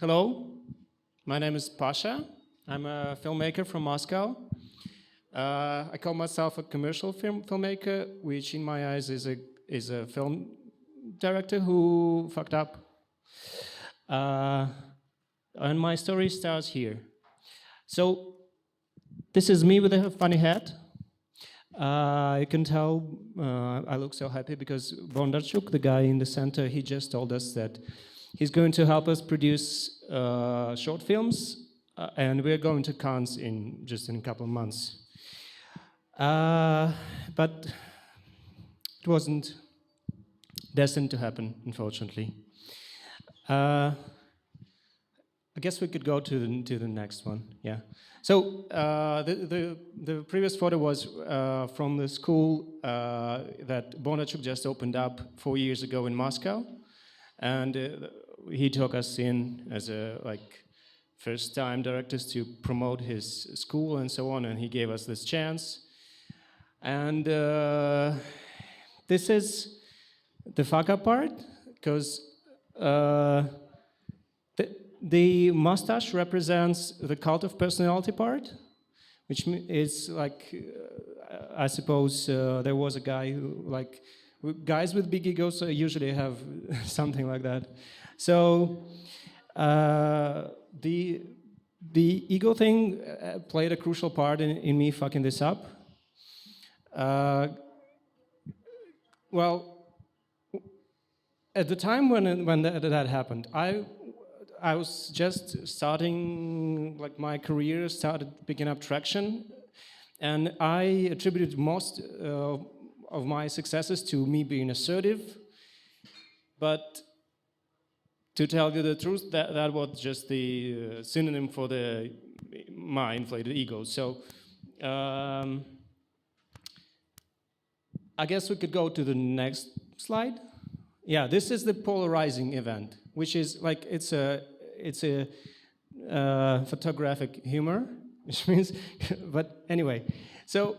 Hello, my name is Pasha. I'm a filmmaker from Moscow. I call myself a commercial filmmaker, which in my eyes is a film director who fucked up. Uh, and my story starts here. So this is me with a funny hat. You can tell I look so happy because Bondarchuk, the guy in the center, he just told us that he's going to help us produce short films, and we're going to Cannes in a couple of months. But it wasn't destined to happen, unfortunately. I guess we could go to the next one. Yeah. So the previous photo was from the school that Bondarchuk just opened up 4 years ago in Moscow, and he took us in as first-time directors to promote his school and so on, and he gave us this chance. And this is the fuck-up part, because the mustache represents the cult of personality part, which is like, I suppose there was a guy who, guys with big egos usually have something like that. So the ego thing played a crucial part in me fucking this up. Well, at the time when that happened, I was just starting, my career started picking up traction, and I attributed most of my successes to me being assertive. But to tell you the truth, that was just the synonym for my inflated ego. So I guess we could go to the next slide. Yeah, this is the polarizing event, which is it's a photographic humor, which means, but anyway, so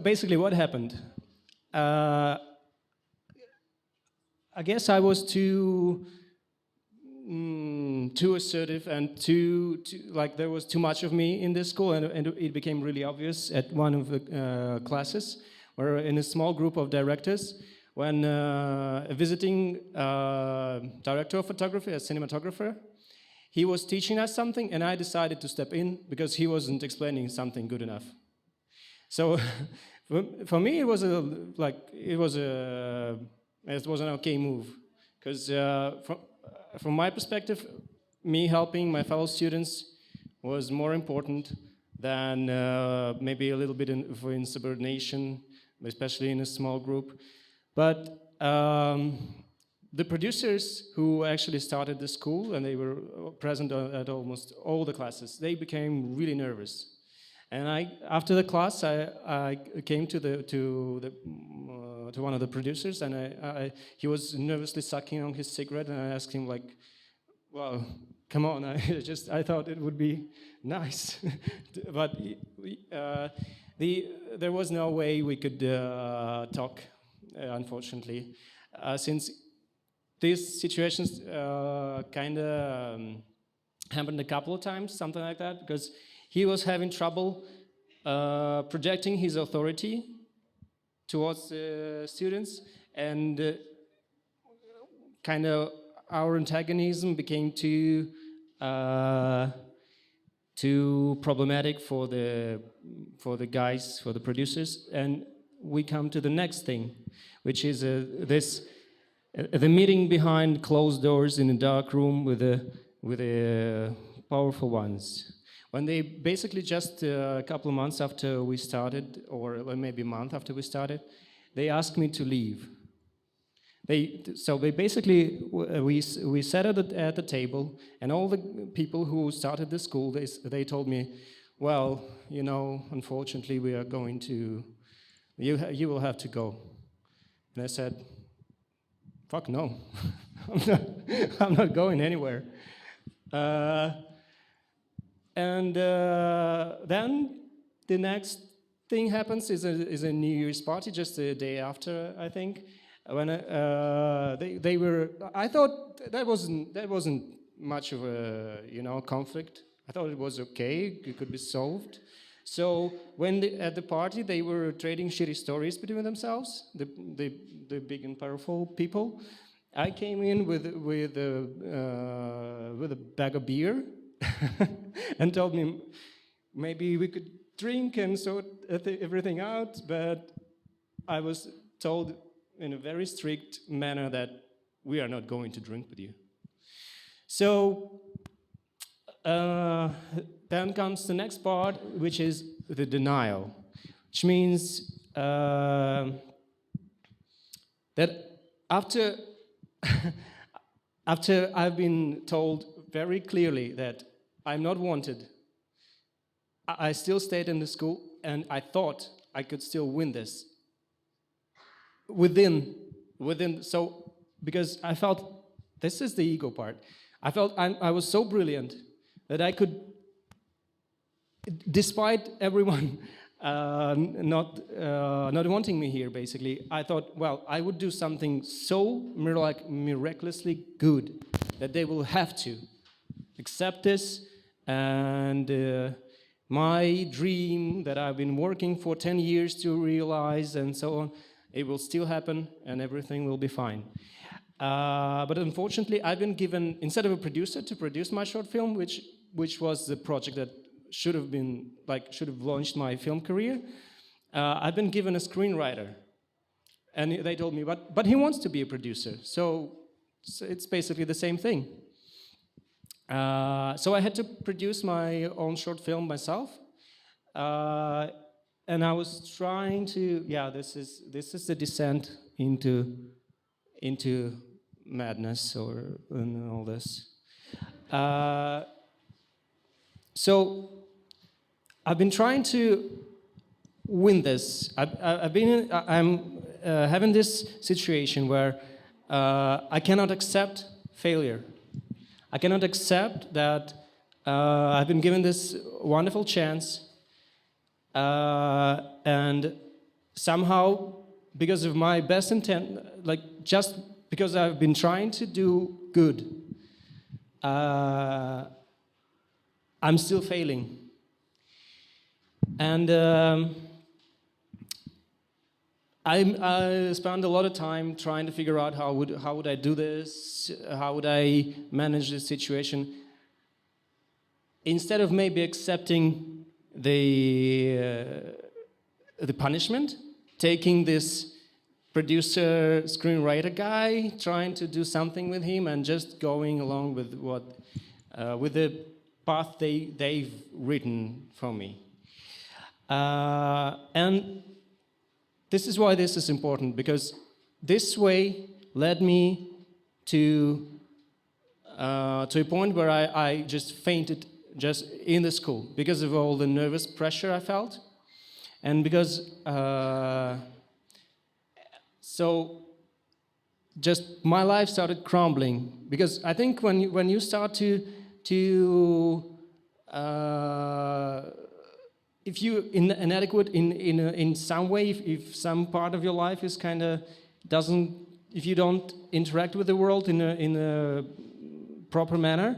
basically what happened? I guess I was too assertive and too there was too much of me in this school, and it became really obvious at one of the classes, where in a small group of directors, when a visiting director of photography, a cinematographer, he was teaching us something, and I decided to step in because he wasn't explaining something good enough. So for me, it was an okay move, because from my perspective, me helping my fellow students was more important than maybe a little bit of insubordination, especially in a small group. But the producers who actually started the school, and they were present at almost all the classes, they became really nervous. And after the class, I came to one of the producers, and he was nervously sucking on his cigarette, and I asked him, well, come on, I thought it would be nice. But there was no way we could talk, unfortunately, since these situations kind of happened a couple of times, something like that, because he was having trouble projecting his authority towards the students, and kind of our antagonism became too problematic for the guys, for the producers, and we come to the next thing, which is the meeting behind closed doors in a dark room with the powerful ones. When they basically just a couple of months after we started, or maybe a month after we started, they asked me to leave. So they basically, we sat at the table, and all the people who started the school, they told me, well, unfortunately we are going to, you will have to go. And I said, fuck no, I'm not going anywhere. And then the next thing happens is a New Year's party, just a day after, I think, when they were. I thought that wasn't much of a conflict. I thought it was okay. It could be solved. So when at the party they were trading shitty stories between themselves, the big and powerful people. I came in with a bag of beer and told me maybe we could drink and sort everything out, but I was told in a very strict manner that we are not going to drink with you. So then comes the next part, which is the denial, which means that after after I've been told very clearly that I'm not wanted, I still stayed in the school, and I thought I could still win this. Within, so because I felt this is the ego part. I felt I was so brilliant that I could, despite everyone not wanting me here, basically, I thought, well, I would do something so miraculously good that they will have to accept this, and my dream that I've been working for 10 years to realize and so on, it will still happen and everything will be fine. But unfortunately, I've been given, instead of a producer to produce my short film, which was the project that should have launched my film career, I've been given a screenwriter. And they told me, but he wants to be a producer. So it's basically the same thing. So I had to produce my own short film myself. And I was trying to, this is the descent into madness and all this. So I've been trying to win this. I'm having this situation where I cannot accept failure. I cannot accept that I've been given this wonderful chance, and somehow, because of my best intent, just because I've been trying to do good, I'm still failing. And I spent a lot of time trying to figure out how would I do this, how would I manage this situation, instead of maybe accepting the punishment, taking this producer screenwriter guy, trying to do something with him, and just going along with with the path they've written for me. And this is why this is important, because this way led me to a point where I just fainted just in the school because of all the nervous pressure I felt, and because so just my life started crumbling, because I think when you start to if you inadequate in some way, if some part of your life is kind of if you don't interact with the world in a proper manner,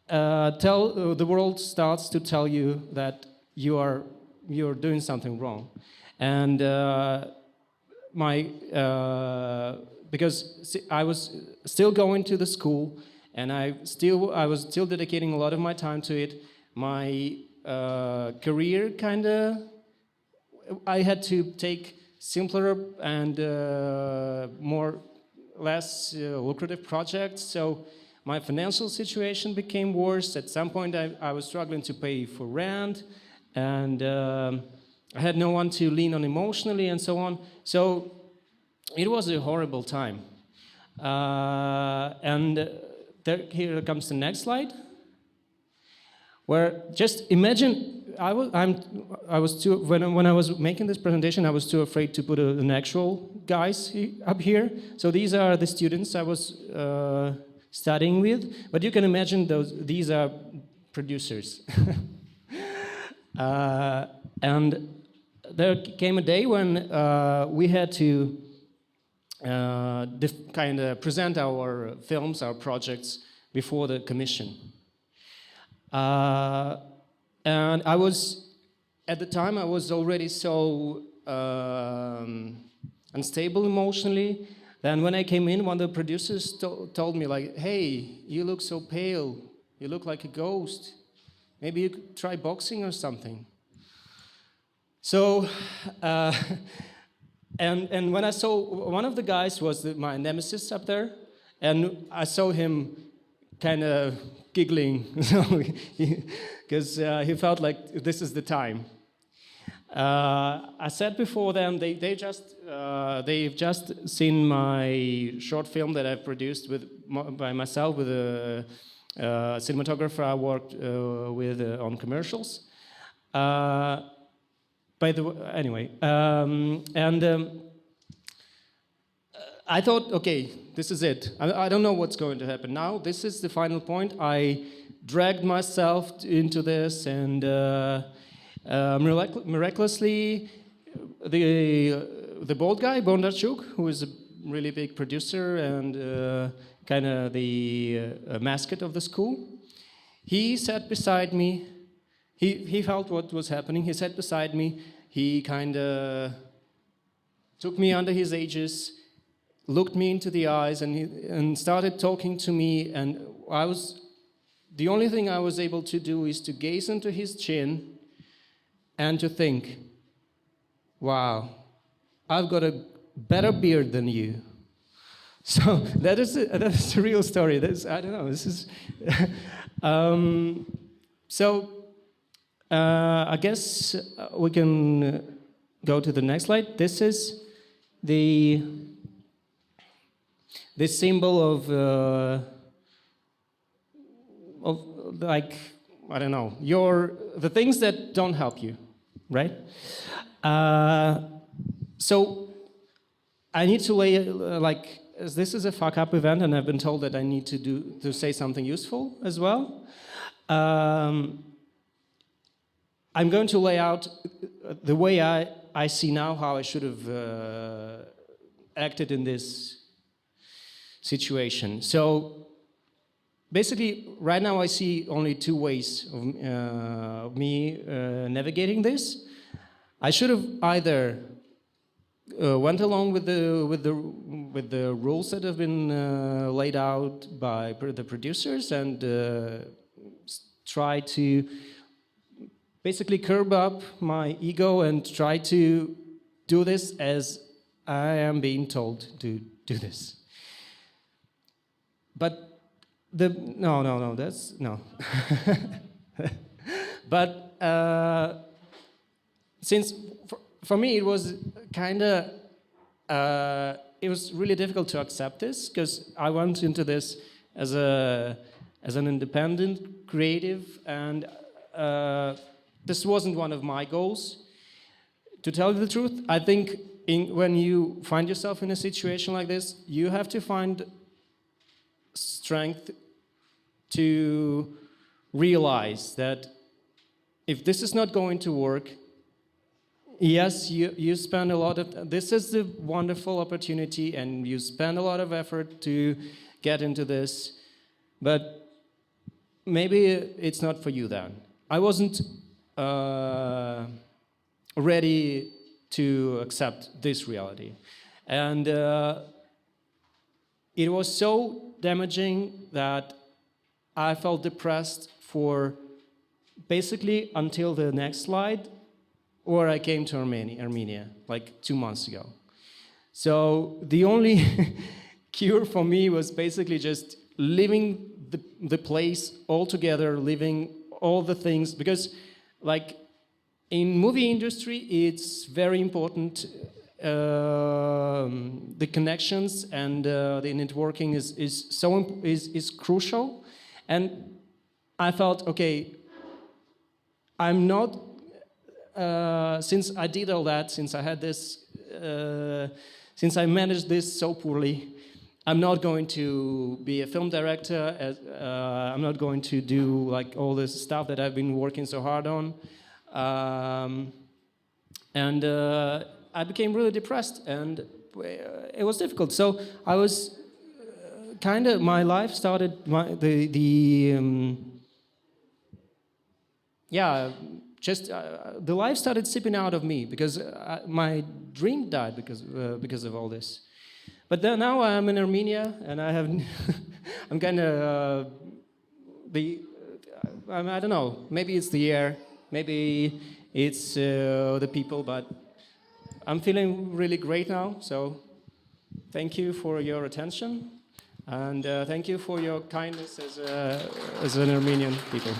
the world starts to tell you that you're doing something wrong, and because I was still going to the school, and I was still dedicating a lot of my time to it. My career I had to take simpler and less lucrative projects, so my financial situation became worse. At some point I was struggling to pay for rent, and I had no one to lean on emotionally and so on, so it was a horrible time. And here comes the next slide, where just imagine, when I was making this presentation, I was too afraid to put an actual guys up here. So these are the students I was studying with, but you can imagine these are producers. And there came a day when we had to kind of present our films, our projects before the commission. And I was, at the time, I was already so unstable emotionally. Then when I came in, one of the producers told me like, "Hey, you look so pale. You look like a ghost. Maybe you could try boxing or something." So, and when I saw, one of the guys was my nemesis up there, and I saw him kind of giggling, because he felt like this is the time. I said before them, they've just seen my short film that I've produced by myself with a cinematographer I worked with on commercials. By the way, anyway, I thought, okay, this is it. I don't know what's going to happen now. This is the final point. I dragged myself into this, and miraculously, the bald guy, Bondarchuk, who is a really big producer and kind of the mascot of the school, he sat beside me. He felt what was happening. He sat beside me. He kind of took me under his aegis, looked me into the eyes, and started talking to me. And the only thing I was able to do is to gaze into his chin and to think, wow, I've got a better beard than you. So that is a real story. I don't know. This is I guess we can go to the next slide. This is the symbol of like, I don't know, the things that don't help you, right? So I need to lay as this is a fuck-up event, and I've been told that I need to say something useful as well. I'm going to lay out the way I see now how I should have acted in this situation. So basically, right now I see only two ways of me navigating this. I should have either went along with the rules that have been laid out by the producers and try to basically curb up my ego and try to do this as I am being told to do this. But no. But since for me it was kind of it was really difficult to accept this, because I went into this as an independent creative, and this wasn't one of my goals. To tell you the truth, I think when you find yourself in a situation like this, you have to find strength to realize that if this is not going to work, yes, you spend a lot of... This is a wonderful opportunity, and you spend a lot of effort to get into this, but maybe it's not for you then. I wasn't ready to accept this reality. And it was so damaging that I felt depressed for basically until the next slide, where I came to Armenia like 2 months ago. So the only cure for me was basically just leaving the place altogether, leaving all the things, because like in movie industry it's very important, the connections and the networking is crucial. And I felt, okay, I'm not since I did all that, since I had this since I managed this so poorly, I'm not going to be a film director. I'm not going to do like all this stuff that I've been working so hard on. and I became really depressed, and it was difficult. So I was kind of, my life started, yeah, just the life started sipping out of me, because my dream died because of all this. But then now I'm in Armenia, and I have I'm kind of I don't know. Maybe it's the air, maybe it's the people, but I'm feeling really great now. So thank you for your attention, and thank you for your kindness as an Armenian people.